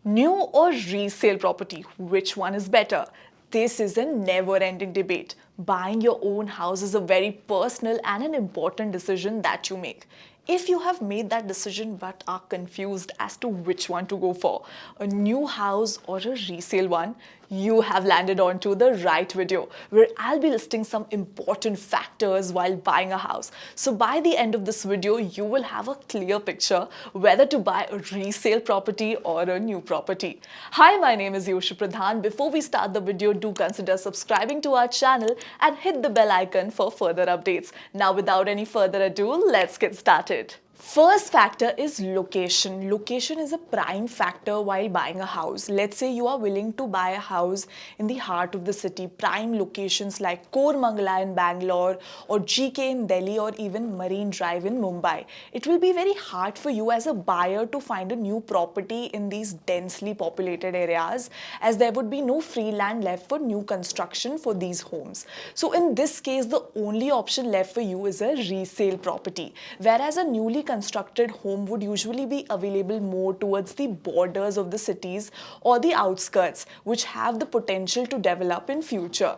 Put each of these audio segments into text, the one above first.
New or resale property, which one is better? This is a never-ending debate. Buying your own house is a very personal and an important decision that you make. If you have made that decision but are confused as to which one to go for, a new house or a resale one, you have landed onto the right video where I'll be listing some important factors while buying a house. So by the end of this video, you will have a clear picture whether to buy a resale property or a new property. Hi, my name is Yoshi Pradhan. Before we start the video, do consider subscribing to our channel and hit the bell icon for further updates. Now, without any further ado, let's get started. First factor is location. Location is a prime factor while buying a house. Let's say you are willing to buy a house in the heart of the city. Prime locations like Koramangala in Bangalore or GK in Delhi or even Marine Drive in Mumbai. It will be very hard for you as a buyer to find a new property in these densely populated areas, as there would be no free land left for new construction for these homes. So in this case, the only option left for you is a resale property, whereas a newly constructed home would usually be available more towards the borders of the cities or the outskirts, which have the potential to develop in future.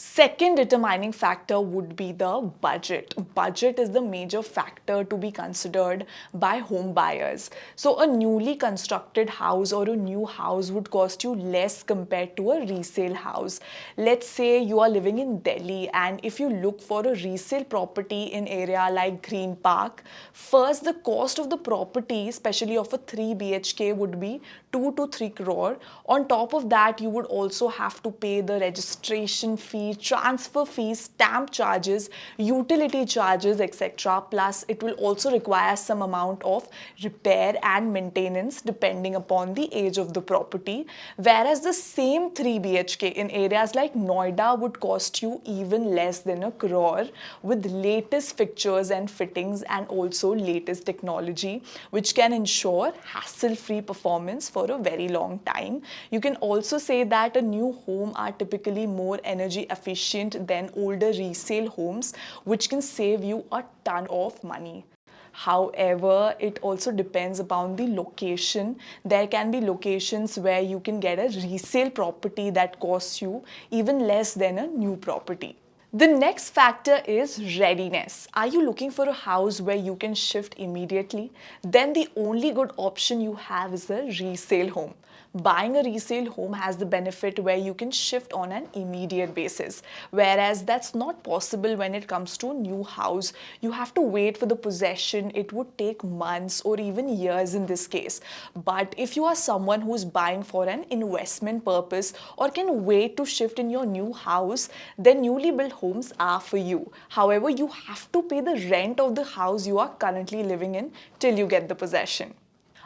Second determining factor would be the budget. Budget is the major factor to be considered by home buyers. So a newly constructed house or a new house would cost you less compared to a resale house. Let's say you are living in Delhi, and if you look for a resale property in area like Green Park, first the cost of the property, especially of a 3 BHK, would be 2 to 3 crore. On top of that, you would also have to pay the registration fee, transfer fees, stamp charges, utility charges, etc. Plus, it will also require some amount of repair and maintenance depending upon the age of the property. Whereas the same 3 BHK in areas like Noida would cost you even less than a crore, with latest fixtures and fittings and also latest technology, which can ensure hassle-free performance for a very long time. You can also say that a new home are typically more energy efficient than older resale homes, which can save you a ton of money. However, it also depends upon the location. There can be locations where you can get a resale property that costs you even less than a new property. The next factor is readiness. Are you looking for a house where you can shift immediately? Then the only good option you have is a resale home. Buying a resale home has the benefit where you can shift on an immediate basis, whereas that's not possible when it comes to a new house. You have to wait for the possession. It would take months or even years in this case. But if you are someone who is buying for an investment purpose or can wait to shift in your new house, then newly built homes are for you. However, you have to pay the rent of the house you are currently living in till you get the possession.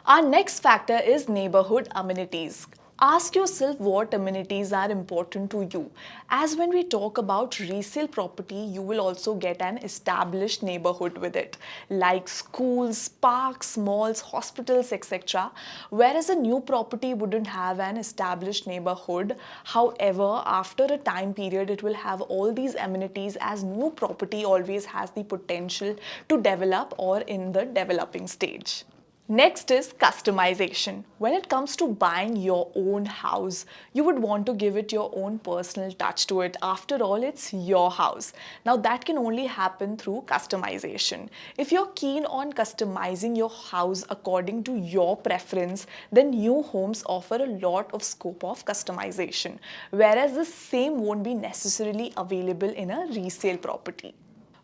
Our next factor is neighborhood amenities. Ask yourself what amenities are important to you. As when we talk about resale property, you will also get an established neighborhood with it, like schools, parks, malls, hospitals, etc. Whereas a new property wouldn't have an established neighborhood. However, after a time period, it will have all these amenities, as new property always has the potential to develop or in the developing stage. Next is customization. When it comes to buying your own house, you would want to give it your own personal touch to it. After all, it's your house. Now that can only happen through customization. If you're keen on customizing your house according to your preference, then new homes offer a lot of scope of customization, whereas the same won't be necessarily available in a resale property.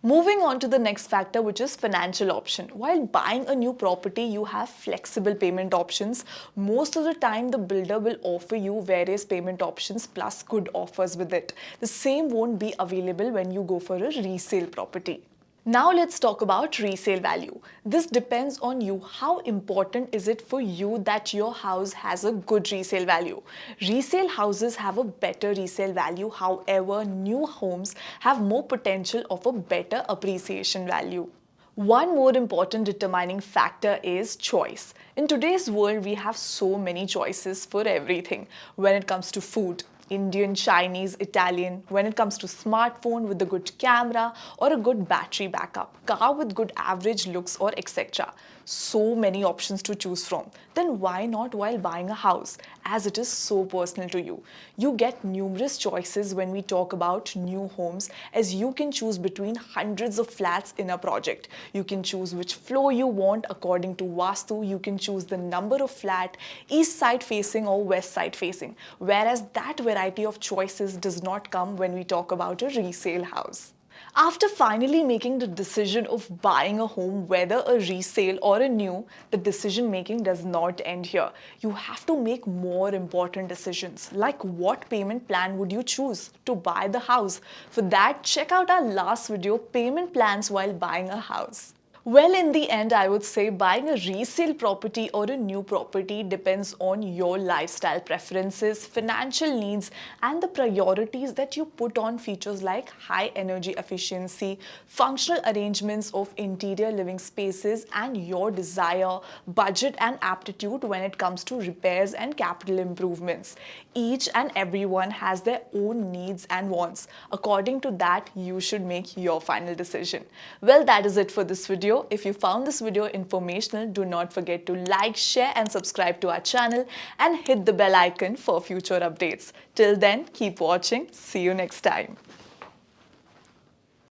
Moving on to the next factor, which is financial option. While buying a new property, you have flexible payment options. Most of the time, the builder will offer you various payment options plus good offers with it. The same won't be available when you go for a resale property. Now let's talk about resale value. This depends on you. How important is it for you that your house has a good resale value? Resale houses have a better resale value. However, new homes have more potential of a better appreciation value. One more important determining factor is choice. In today's world, we have so many choices for everything when it comes to food, Indian, Chinese, Italian, when it comes to smartphone with a good camera or a good battery backup, car with good average looks or etc. So many options to choose from. Then why not while buying a house, as it is so personal to you? You get numerous choices when we talk about new homes, as you can choose between hundreds of flats in a project. You can choose which floor you want according to Vastu. You can choose the number of flat, east side facing or west side facing. Whereas that variety of choices does not come when we talk about a resale house. After finally making the decision of buying a home, whether a resale or a new, the decision making does not end here. You have to make more important decisions, like what payment plan would you choose to buy the house. For that, check out our last video, payment plans while buying a house. Well, in the end, I would say buying a resale property or a new property depends on your lifestyle preferences, financial needs, and the priorities that you put on features like high energy efficiency, functional arrangements of interior living spaces, and your desire, budget, and aptitude when it comes to repairs and capital improvements. Each and everyone has their own needs and wants. According to that, you should make your final decision. Well, that is it for this video. If you found this video informational, do not forget to like, share and subscribe to our channel and hit the bell icon for future updates. Till then, keep watching. See you next time.